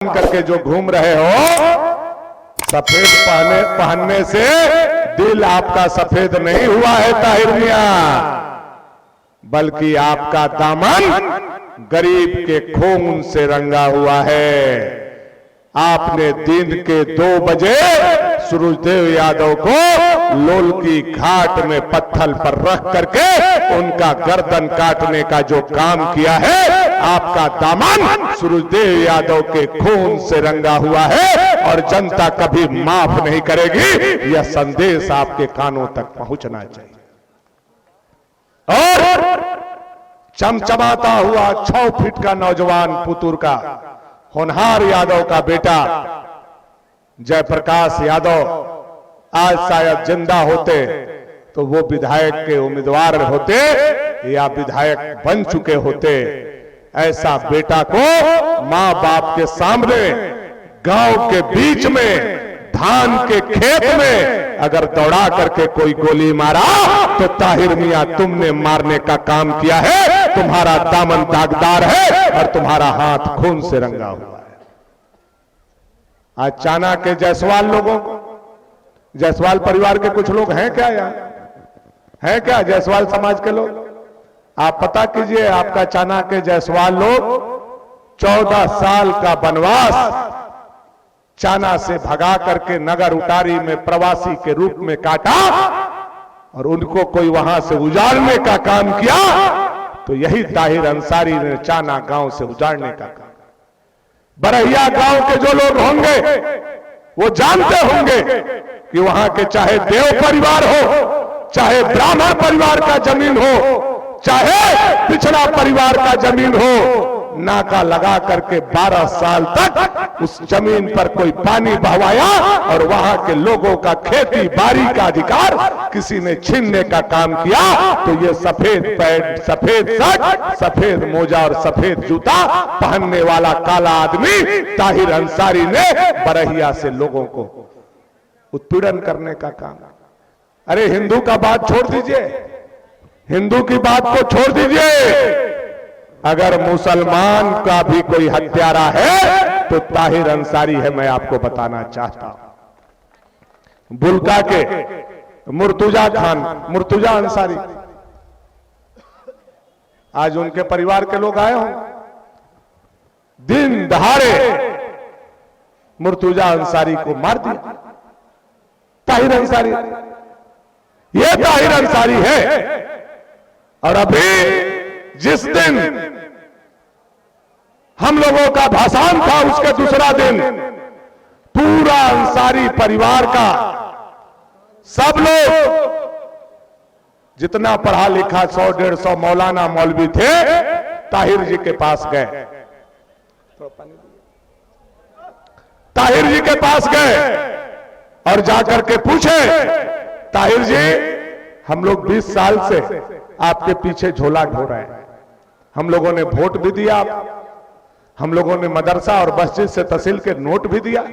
करके जो घूम रहे हो, सफेद पहनने से दिल आपका सफेद नहीं हुआ है ताहिर मियां, बल्कि आपका दामन गरीब के खून से रंगा हुआ है। आपने दिन के 2 बजे सूरजदेव यादव को लोलकी घाट में पत्थर पर रख करके उनका गर्दन काटने का जो काम किया है, आपका दामन सूरजदेव यादव के खून से रंगा हुआ है और जनता कभी माफ नहीं करेगी। यह संदेश आपके कानों तक पहुंचना चाहिए। और चमचमाता हुआ 6 फीट का नौजवान पुतुर का होनहार यादव का बेटा जयप्रकाश यादव आज शायद जिंदा होते तो वो विधायक के उम्मीदवार होते या विधायक बन चुके होते। ऐसा बेटा को मां बाप के सामने गांव के बीच में धान के खेत में अगर दौड़ा करके कोई गोली मारा तो ताहिर मियां तुमने मारने का काम किया है। तुम्हारा दामन दागदार है और तुम्हारा हाथ खून से रंगा हुआ है। आज चाना के जायसवाल लोगों को, जायसवाल परिवार के कुछ लोग हैं क्या यहाँ, हैं क्या जायसवाल समाज के लोग? आप पता कीजिए, आपका चाना के जायसवाल लोग 14 साल का वनवास चाना से भगा करके नगर उटारी में प्रवासी के रूप में काटा और उनको कोई वहां से उजाड़ने का काम किया तो यही ताहिर अंसारी ने चाना गांव से उजाड़ने का काम। बरहिया गांव के जो लोग होंगे वो जानते होंगे कि वहां के चाहे देव परिवार हो, चाहे ब्राह्मण परिवार का जमीन हो, चाहे पिछड़ा परिवार का जमीन हो, नाका लगा करके 12 साल तक उस जमीन पर कोई पानी बहवाया और वहां के लोगों का खेती बाड़ी का अधिकार किसी ने छीनने का काम किया तो ये सफेद पैंट, सफेद शर्ट, सफेद मोजा और सफेद जूता पहनने वाला काला आदमी ताहिर अंसारी ने बरहिया से लोगों को उत्पीड़न करने का काम। अरे हिंदू का बात छोड़ दीजिए, हिंदू की बात को छोड़ दीजिए, अगर मुसलमान का भी कोई हत्यारा है तो ताहिर अंसारी है। मैं आपको बताना चाहता हूं, बुल्का के मुर्तुजा खान, मुर्तुजा अंसारी, आज उनके परिवार के लोग आए हों, दिन दहाड़े मुर्तुजा अंसारी को मार दिया। ताहिर अंसारी, ये ताहिर अंसारी है। और अभी जिस दिन हम लोगों का भाषण था उसके दूसरा दिन पूरा अंसारी परिवार का सब लोग जितना पढ़ा लिखा 100-150 मौलाना मौलवी थे ताहिर जी के पास गए, ताहिर जी के पास गए और जाकर के पूछे, ताहिर जी हम लोग 20 साल से आपके पीछे झोला ढो रहे हैं, हम लोगों ने वोट भी दिया, हम लोगों ने मदरसा और मस्जिद से तहसील के नोट भी दिया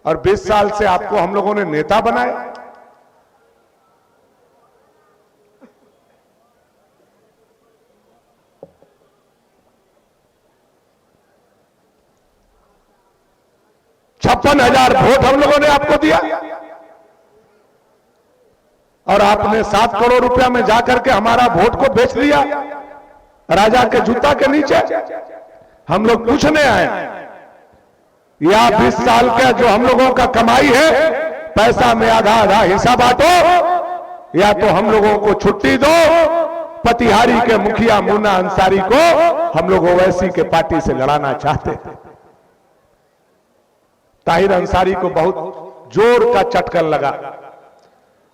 और 20 साल से आपको हम लोगों ने नेता बनाया। $56,000 वोट हम लोगों ने आपको दिया और आपने 7 करोड़ रुपया में जाकर के हमारा वोट को बेच दिया राजा के जूता के नीचे। हम लोग पूछने आए, या 20 साल का जो हम लोगों का कमाई है पैसा में आधा आधा हिस्सा बांटो, या तो हम लोगों को छुट्टी दो। पतिहारी के मुखिया मुन्ना अंसारी को हम लोग ओवैसी के पार्टी से लड़ाना चाहते थे। ताहिर अंसारी को बहुत जोर का चटकन लगा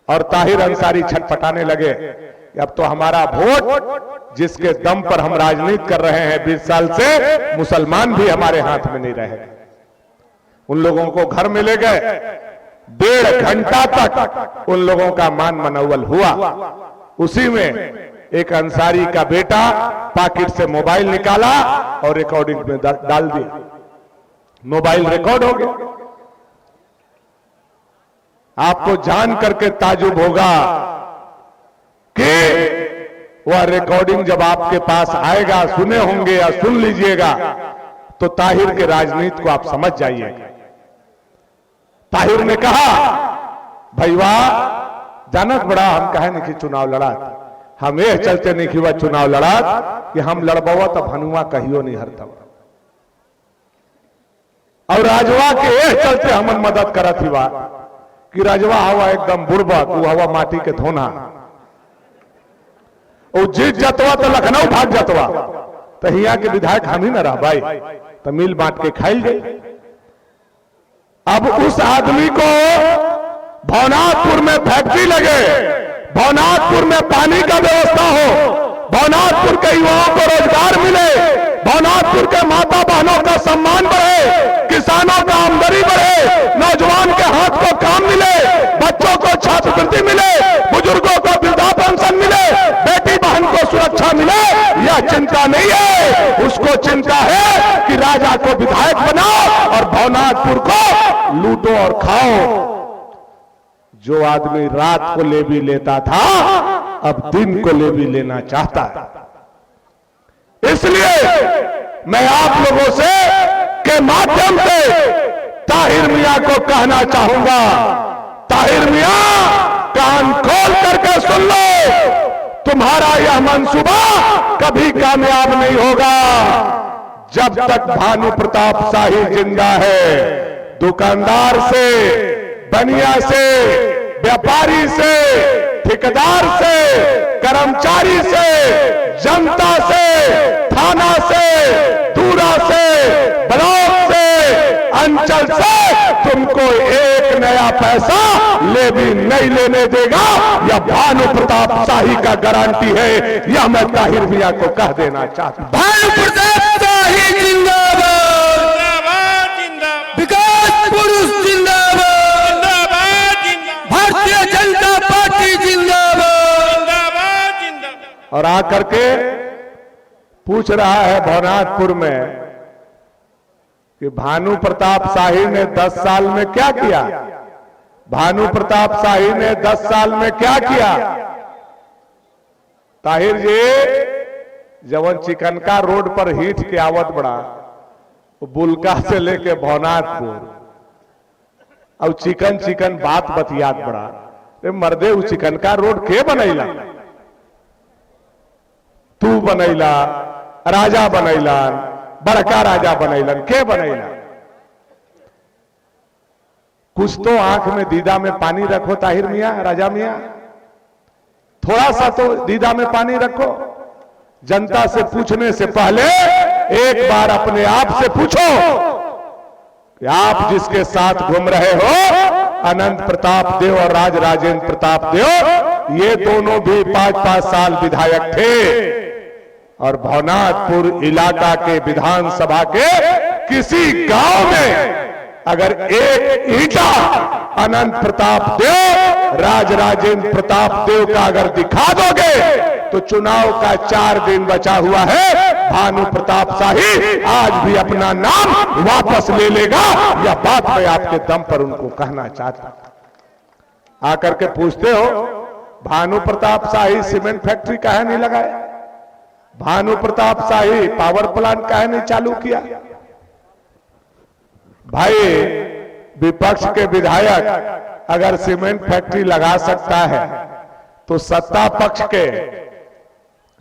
और ताहिर अंसारी छटपटाने लगे, अब तो हमारा वोट जिसके दम पर हम राजनीति कर रहे हैं 20 साल से, मुसलमान भी हमारे हाथ में नहीं रहे। उन लोगों को घर में ले गए, 1.5 घंटा तक उन लोगों का मान मनौवल हुआ। उसी में एक अंसारी का बेटा पॉकेट से मोबाइल निकाला और रिकॉर्डिंग में डाल दिया, मोबाइल रिकॉर्ड हो गया। आपको जान करके ताजुब होगा कि वह रिकॉर्डिंग जब आपके पास आएगा, सुने होंगे या सुन लीजिएगा, तो ताहिर के राजनीति को आप समझ जाइए। ताहिर ने कहा, भैया जानक बड़ा हम कहे नहीं कि चुनाव लड़ा, हम ये चलते नहीं कि वह चुनाव लड़ा कि हम लड़बवा तो भनुआ कहियो नहीं हरता, और राजवा के ये चलते हमन मदद करत ही बा कि राजवा हवा एकदम बुड़बक, वो हवा माटी के धोना, वो जीत जतवा तो लखनऊ भाग जतवा, तो हिया के विधायक हम ही न रह भाई, तो मिल बांट के खाई गई। अब उस आदमी को भवनाथपुर में फैक्ट्री लगे, भवनाथपुर में पानी का व्यवस्था हो, भवनाथपुर के युवाओं को रोजगार मिले, भवनाथपुर के माता बहनों का सम्मान बढ़े, किसानों का आमदनी बढ़े, नौजवान के हाथ को काम मिले, बच्चों को छात्रवृत्ति मिले, बुजुर्गों को वृद्धा पेंशन मिले, बेटी बहन को सुरक्षा मिले, यह चिंता नहीं है। उसको चिंता है कि राजा को विधायक बनाओ और भवनाथपुर को लूटो और खाओ। जो आदमी रात को ले भी लेता था, अब दिन को ले भी लेना चाहता है। इसलिए मैं आप लोगों से के माध्यम से ताहिर मियां को कहना चाहूंगा, ताहिर मियां कान खोल करके सुन लो, तुम्हारा यह मंसूबा कभी कामयाब नहीं होगा जब तक भानु प्रताप शाही जिंदा है। दुकानदार से, बनिया से, व्यापारी से, ठेकेदार से, कर्मचारी से, जनता से, थाना से, दूरा से, ब्लॉक से, अंचल से तुमको एक नया पैसा ले भी नहीं लेने देगा। यह भानु प्रताप शाही का गारंटी है। यह मैं ताहिर मियां को कह देना चाहता हूं। भानु प्रताप शाही जिंदाबाद, विकास पुरुष जिंदाबाद, भारतीय जनता पार्टी जिंदाबाद। और आकर के पूछ रहा है भवनाथपुर में कि भानु प्रताप शाही ने 10 साल में क्या किया, भानु प्रताप शाही ने 10 साल में क्या किया। ताहिर जी जवन चिकनका रोड पर हिट के आवत बड़ा, बुलका से लेके भवनाथपुर, और चिकन चिकन बात बतियात बड़ा। मर्दे उ चिकनका रोड के बनैला, तू बनैला, राजा बनैला, बड़का राजा बनैलन, के बनैला। कुछ तो आंख में दीदा में पानी रखो ताहिर मियां, राजा मियां, थोड़ा सा तो दीदा में पानी रखो। जनता से पूछने से पहले एक बार अपने आप से पूछो कि आप जिसके साथ घूम रहे हो, अनंत प्रताप देव और राज राजेंद्र प्रताप देव, ये दोनों भी 5-5 साल विधायक थे, और भवनाथपुर इलाका के विधानसभा के किसी गांव में अगर एक ईंटा अनंत प्रताप देव, राज राजेंद्र प्रताप देव का अगर दिखा दोगे तो चुनाव का 4 दिन बचा हुआ है, भानु प्रताप शाही आज भी अपना नाम वापस ले लेगा। यह बात मैं आपके दम पर उनको कहना चाहता हूं। आकर के पूछते हो भानु प्रताप शाही सीमेंट फैक्ट्री काहे नहीं लगाया, भानु प्रताप शाही पावर प्लांट काहे नहीं चालू किया। भाई विपक्ष के विधायक अगर सीमेंट फैक्ट्री लगा सकता है तो सत्ता पक्ष के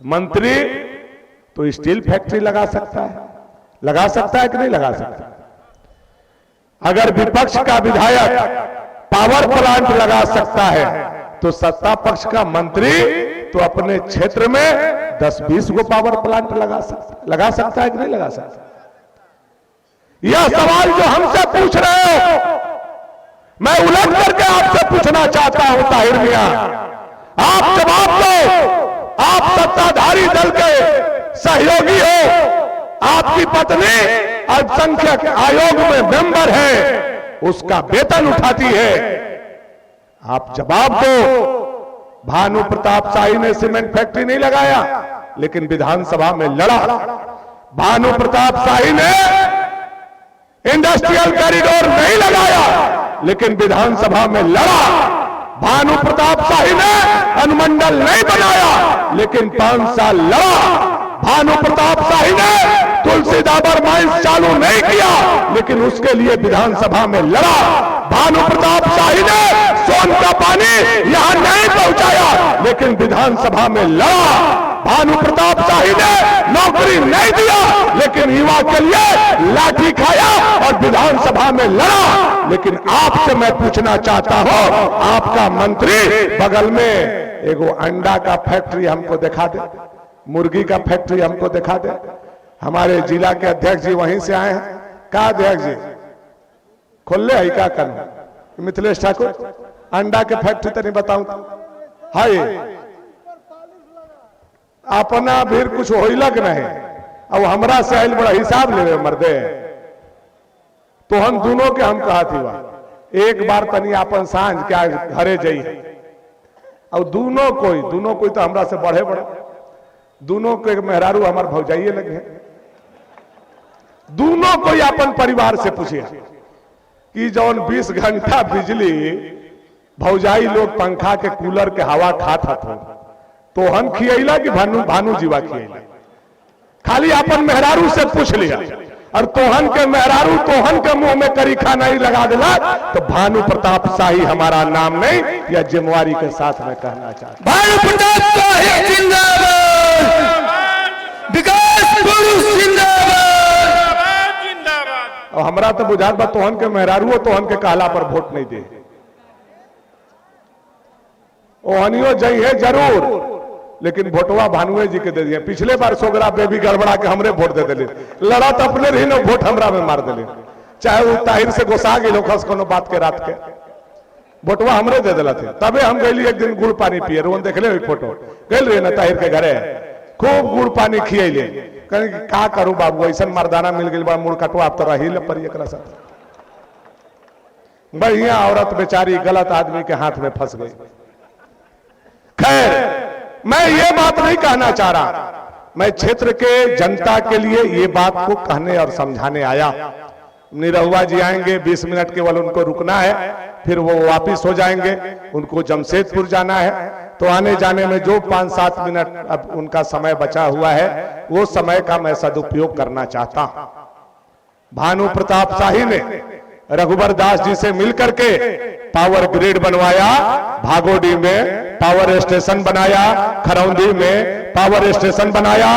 मंत्री तो स्टील फैक्ट्री लगा सकता है कि नहीं लगा सकता। अगर विपक्ष का विधायक पावर प्लांट लगा सकता है तो सत्ता पक्ष का मंत्री तो अपने क्षेत्र में 10-20 गो पावर प्लांट लगा सकता है कि नहीं लगा सकता। यह सवाल जो हमसे पूछ रहे हो, मैं उलट करके आपसे पूछना चाहता हूं ताहिर मियां, आप जवाब दो। आप सत्ताधारी दल के सहयोगी हो, आपकी पत्नी अल्पसंख्यक आयोग में मेंबर है, उसका वेतन उठाती है। आप जवाब दो। भानु प्रताप शाही ने सीमेंट फैक्ट्री नहीं लगाया लेकिन विधानसभा में लड़ा। भानु प्रताप शाही ने इंडस्ट्रियल कॉरिडोर नहीं लगाया लेकिन विधानसभा में लड़ा। भानु प्रताप शाही ने अनुमंडल नहीं बनाया लेकिन 5 साल लड़ा। भानु प्रताप शाही ने तुलसी डाबर माइंस चालू नहीं किया, लेकिन उसके लिए विधानसभा में लड़ा। भानु प्रताप शाही ने सोन का पानी यहां नहीं पहुंचाया, लेकिन विधानसभा में लड़ा। भानु प्रताप शाही ने नौकरी नहीं दिया, लेकिन युवा के लिए लाठी खाया और विधानसभा में लड़ा। लेकिन आपसे मैं पूछना चाहता हूं, आपका मंत्री बगल में एगो अंडा का फैक्ट्री हमको दिखा दे, मुर्गी का फैक्ट्री हमको दिखा दे। हमारे जिला के अध्यक्ष जी वहीं से आए हैं। का अध्यक्ष जी खोले है क्या कर मिथिलेश ठाकुर अंडा के फैक्ट्री तो नहीं बताऊं हाय अपना भी कुछ होइलक नहीं। अब हमरा से आयल बड़ा हिसाब ले मर्दे, तो हम दोनों के हम कहा थी वह एक बार तनी अपन सांझ क्या घरे जाइए। और दोनों कोई तो हमरा से बढ़े बड़ा, दोनों को एक मेहरारू हमार भौजाइए लगे। दोनों कोई अपन परिवार से पूछे कि जौन 20 घंटा बिजली भौजाई लोग पंखा के कूलर के हवा खात हथो, तो हम खियला कि भानु जीवा खियला। खाली अपन मेहरारू से पूछ लिया, और तोहन के मेहरारू तोहन के मुंह में करीखा नहीं लगा दिला, तो भानु प्रताप शाही हमारा नाम नहीं, या जिम्मेवारी के साथ मैं कहना चाहता हूं। भानु प्रताप शाही जिंदाबाद, विकास पुरुष जिंदाबाद। और हमरा तो बुझात बा तोहन के मेहरारू तोहन के कहला पर वोट नहीं दे। ओहनियो जई है जरूर, लेकिन वोटवा भानुए जी के दे दिए। पिछले बार सोगरा बेबी गड़बड़ा के हमरे वोट दे दिले, लड़ा तो अपने रही ना, वोट हमरा में मार दिले। चाहे वो ताहिर से गोसा गए कोनो बात के रात के वोटवा हमरे दे दिला थे। तबे हम गई एक दिन गुड़ पानी पिए, रोन देख ले फोटो गल रहे ना ताहिर के घरे, खूब गुड़ पानी खियले। कहीं का करूं बाबू, ऐसा मर्दाना मिल गई बा मुड़ कटवा अब तो रही पर एक बढ़िया औरत बेचारी गलत आदमी के हाथ में फंस गई। खैर, मैं ये बात नहीं कहना चाह रहा, मैं क्षेत्र के जनता के लिए ये बात को कहने और समझाने आया। निरहुआ जी आएंगे, 20 मिनट केवल उनको रुकना है, फिर वो वापिस हो जाएंगे। उनको जमशेदपुर जाना है, तो आने जाने में जो 5-7 मिनट अब उनका समय बचा हुआ है, वो समय का मैं सदुपयोग करना चाहता हूं। भानु प्रताप शाही ने रघुबर दास जी से मिलकर के पावर ग्रिड बनवाया, भागोडी में पावर स्टेशन बनाया, खरौंदी में पावर स्टेशन बनाया,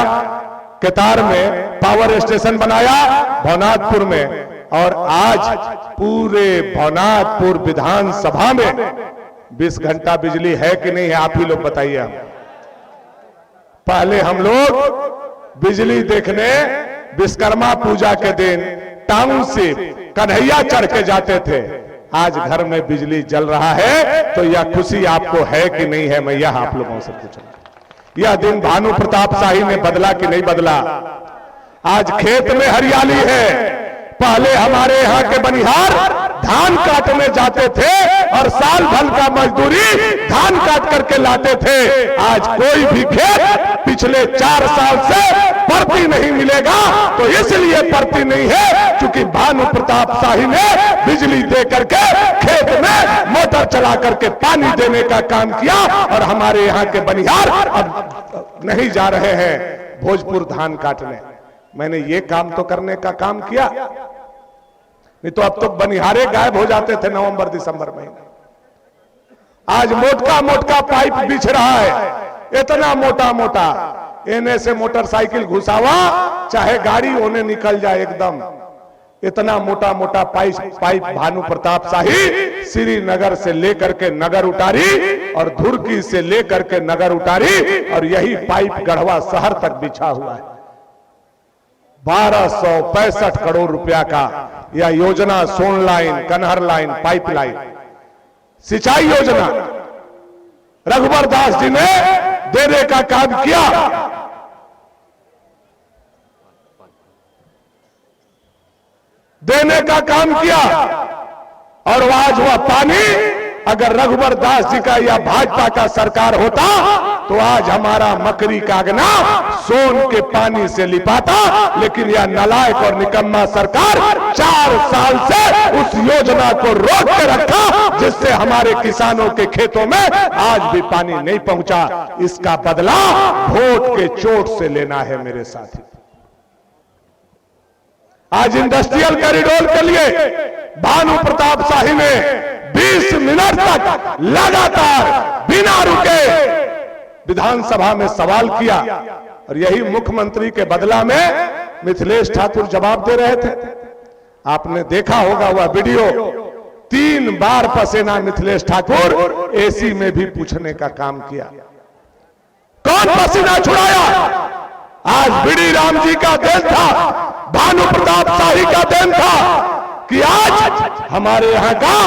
केतार में पावर स्टेशन बनाया, भवनाथपुर में, और आज पूरे भवनाथपुर विधानसभा में 20 घंटा बिजली है कि नहीं है, आप ही लोग बताइए। पहले हम लोग बिजली देखने विश्वकर्मा पूजा के दिन टाउनशिप कन्हैया चढ़ के जाते थे। आज घर में बिजली जल रहा है, तो यह खुशी आपको है कि नहीं है, मैं यह आप लोगों से पूछूं। यह दिन भानु प्रताप शाही ने बदला कि नहीं बदला? आज खेत में हरियाली है। पहले हमारे यहाँ के बनिहार धान काटने जाते थे और साल भर का मजदूरी धान काट करके लाते थे। आज कोई भी खेत पिछले 4 साल से परती नहीं मिलेगा, तो इसलिए परती नहीं है क्योंकि भानु प्रताप शाही ने बिजली दे करके खेत में मोटर चला करके पानी देने का काम किया। और हमारे यहाँ के बनिहार अब नहीं जा रहे हैं भोजपुर धान काटने। मैंने ये काम तो करने का काम किया, नहीं तो अब तो बनिहारे गायब हो जाते थे नवंबर दिसंबर महीने। आज मोटका मोटका पाइप बिछ रहा है, इतना मोटा मोटा, एने से मोटरसाइकिल घुसावा चाहे गाड़ी ओने निकल जाए एकदम, इतना मोटा मोटा पाइप भानु प्रताप शाही श्रीनगर से लेकर के नगर उतारी और धुरकी से लेकर के नगर उतारी, और यही पाइप गढ़वा शहर तक बिछा हुआ है। 1265 करोड़ रुपया का यह योजना, सोन लाइन, कन्हर लाइन, पाइपलाइन, सिंचाई योजना रघुबर दास जी ने देने का काम किया। देने का काम किया, और आज वह पानी अगर रघुबर दास जी का या भाजपा का सरकार होता, तो आज हमारा मकरी कागना सोन के पानी से लिपाता। लेकिन यह नालायक और निकम्मा सरकार 4 साल से उस योजना को रोक के रखा, जिससे हमारे किसानों के खेतों में आज भी पानी नहीं पहुंचा। इसका बदला वोट के चोट से लेना है मेरे साथी। आज इंडस्ट्रियल कॉरिडोर के लिए भानु प्रताप शाही ने 20 मिनट तक लगातार बिना रुके विधानसभा में सवाल किया और यही मुख्यमंत्री के बदला में मिथिलेश ठाकुर जवाब दे रहे थे। आपने देखा होगा वह वीडियो, 3 बार पसेना मिथिलेश ठाकुर एसी में भी पूछने का काम किया। कौन पसीना छुड़ाया? आज बीडी राम जी का देन था, भानु प्रताप शाही का देन था कि आज हमारे यहां का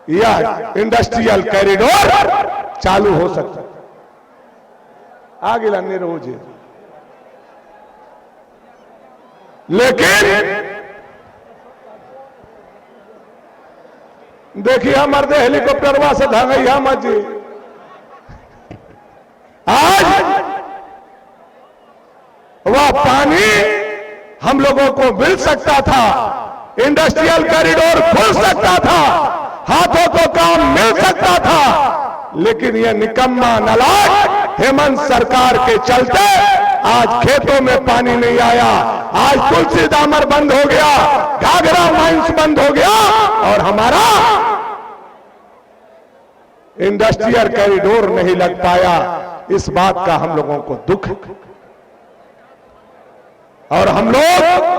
यह इंडस्ट्रियल कॉरिडोर चालू हो सकता है। आगे लाने रोज, लेकिन देखिए मर्दे हेलीकॉप्टरवा से धंगैया मत जी। आज वह पानी हम लोगों को मिल सकता था, इंडस्ट्रियल कॉरिडोर खुल सकता था, हाथों को काम मिल सकता था, लेकिन यह निकम्मा नालायक हेमंत सरकार के चलते आज खेतों में पानी नहीं आया। आज तुलसी दामर बंद हो गया, घाघरा माइंस बंद हो गया और हमारा इंडस्ट्रियल कॉरिडोर नहीं लग पाया। इस बात का हम लोगों को दुख है और हम लोग